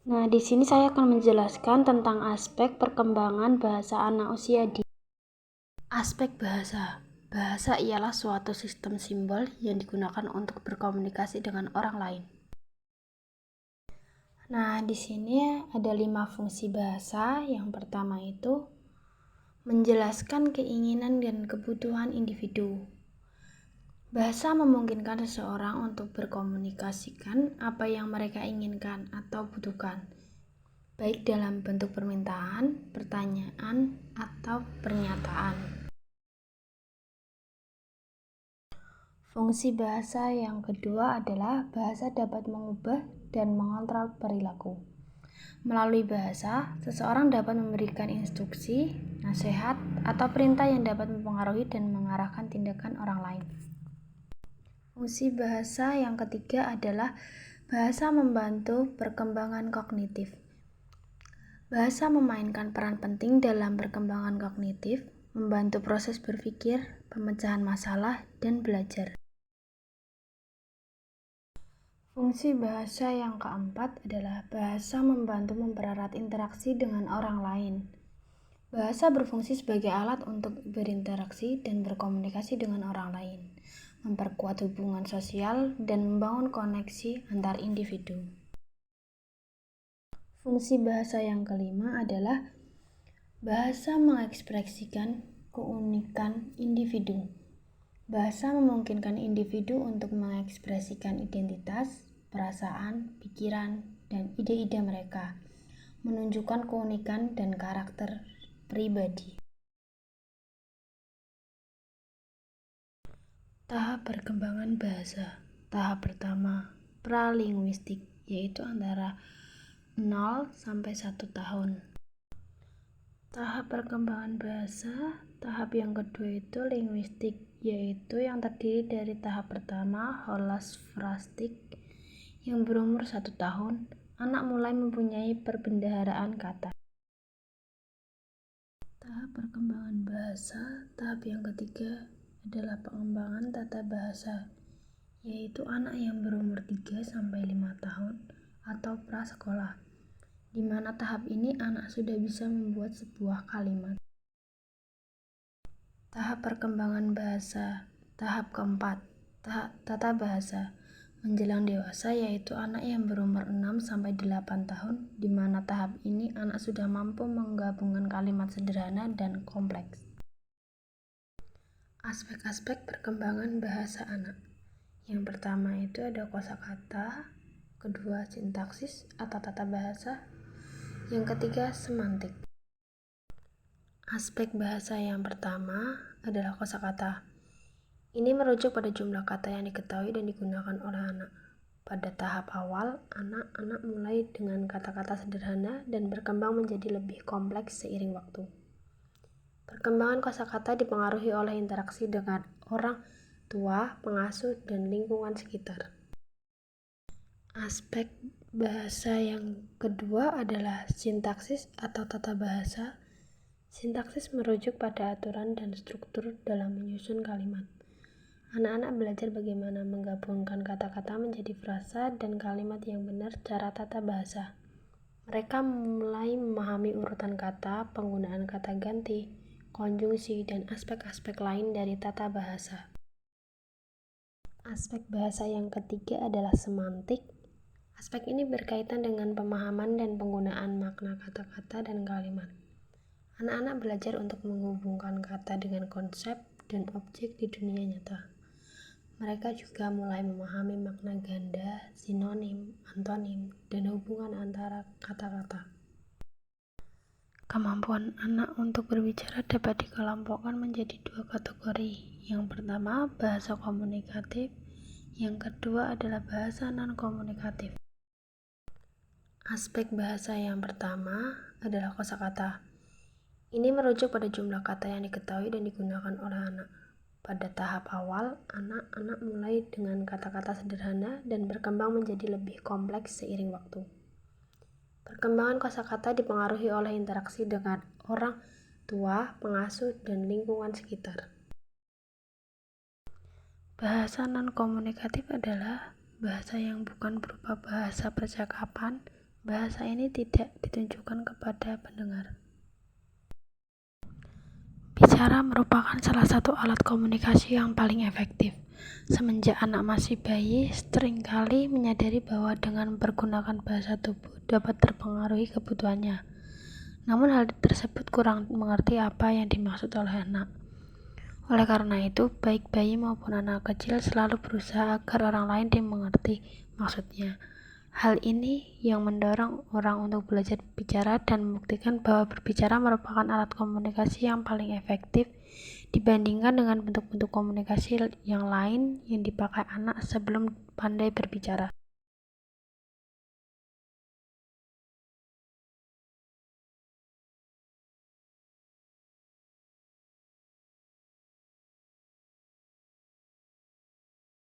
Nah, di sini saya akan menjelaskan tentang aspek perkembangan bahasa anak usia dini. Aspek bahasa. Bahasa ialah suatu sistem simbol yang digunakan untuk berkomunikasi dengan orang lain. Nah, di sini ada 5 fungsi bahasa. Yang pertama itu menjelaskan keinginan dan kebutuhan individu. Bahasa memungkinkan seseorang untuk berkomunikasikan apa yang mereka inginkan atau butuhkan, baik dalam bentuk permintaan, pertanyaan, atau pernyataan. Fungsi bahasa yang kedua adalah bahasa dapat mengubah dan mengontrol perilaku. Melalui bahasa, seseorang dapat memberikan instruksi, nasihat, atau perintah yang dapat mempengaruhi dan mengarahkan tindakan orang lain. Fungsi bahasa yang ketiga adalah bahasa membantu perkembangan kognitif. Bahasa memainkan peran penting dalam perkembangan kognitif, membantu proses berpikir, pemecahan masalah, dan belajar. Fungsi bahasa yang keempat adalah bahasa membantu mempererat interaksi dengan orang lain. Bahasa berfungsi sebagai alat untuk berinteraksi dan berkomunikasi dengan orang lain, memperkuat hubungan sosial, dan membangun koneksi antar individu. Fungsi bahasa yang kelima adalah bahasa mengekspresikan keunikan individu. Bahasa memungkinkan individu untuk mengekspresikan identitas, perasaan, pikiran, dan ide-ide mereka, menunjukkan keunikan dan karakter pribadi. Tahap perkembangan bahasa. Tahap pertama, pralinguistik, yaitu antara 0 sampai 1 tahun. Tahap perkembangan bahasa, tahap yang kedua itu linguistik, yaitu yang terdiri dari tahap pertama, holosfrastik, yang berumur 1 tahun, anak mulai mempunyai perbendaharaan kata. Tahap perkembangan bahasa, tahap yang ketiga adalah pengembangan tata bahasa, yaitu anak yang berumur 3 sampai 5 tahun atau prasekolah, di mana tahap ini anak sudah bisa membuat sebuah kalimat. Tahap perkembangan bahasa, tahap keempat, tata bahasa menjelang dewasa, yaitu anak yang berumur 6 sampai 8 tahun, di mana tahap ini anak sudah mampu menggabungkan kalimat sederhana dan kompleks. Aspek-aspek perkembangan bahasa anak. Yang pertama itu ada kosakata, kedua sintaksis atau tata bahasa, yang ketiga semantik. Aspek bahasa yang pertama adalah kosakata. Ini merujuk pada jumlah kata yang diketahui dan digunakan oleh anak. Pada tahap awal, anak-anak mulai dengan kata-kata sederhana dan berkembang menjadi lebih kompleks seiring waktu. Perkembangan kosakata dipengaruhi oleh interaksi dengan orang tua, pengasuh, dan lingkungan sekitar. Aspek bahasa yang kedua adalah sintaksis atau tata bahasa. Sintaksis merujuk pada aturan dan struktur dalam menyusun kalimat. Anak-anak belajar bagaimana menggabungkan kata-kata menjadi frasa dan kalimat yang benar secara tata bahasa. Mereka mulai memahami urutan kata, penggunaan kata ganti, konjungsi, dan aspek-aspek lain dari tata bahasa. Aspek bahasa yang ketiga adalah semantik. Aspek ini berkaitan dengan pemahaman dan penggunaan makna kata-kata dan kalimat. Anak-anak belajar untuk menghubungkan kata dengan konsep dan objek di dunia nyata. Mereka juga mulai memahami makna ganda, sinonim, antonim, dan hubungan antara kata-kata. Kemampuan anak untuk berbicara dapat dikelompokkan menjadi 2 kategori. Yang pertama, bahasa komunikatif. Yang kedua adalah bahasa non-komunikatif. Aspek bahasa yang pertama adalah kosakata. Ini merujuk pada jumlah kata yang diketahui dan digunakan oleh anak. Pada tahap awal, anak-anak mulai dengan kata-kata sederhana dan berkembang menjadi lebih kompleks seiring waktu. Perkembangan kosakata dipengaruhi oleh interaksi dengan orang tua, pengasuh, dan lingkungan sekitar. Bahasa non-komunikatif adalah bahasa yang bukan berupa bahasa percakapan, Bahasa ini tidak ditunjukkan kepada pendengar. Bicara merupakan salah satu alat komunikasi yang paling efektif. Semenjak anak masih bayi, seringkali menyadari bahwa dengan menggunakan bahasa tubuh dapat terpengaruhi kebutuhannya. Namun hal tersebut kurang mengerti apa yang dimaksud oleh anak. Oleh karena itu, baik bayi maupun anak kecil selalu berusaha agar orang lain dimengerti maksudnya. Hal ini yang mendorong orang untuk belajar berbicara dan membuktikan bahwa berbicara merupakan alat komunikasi yang paling efektif dibandingkan dengan bentuk-bentuk komunikasi yang lain yang dipakai anak sebelum pandai berbicara.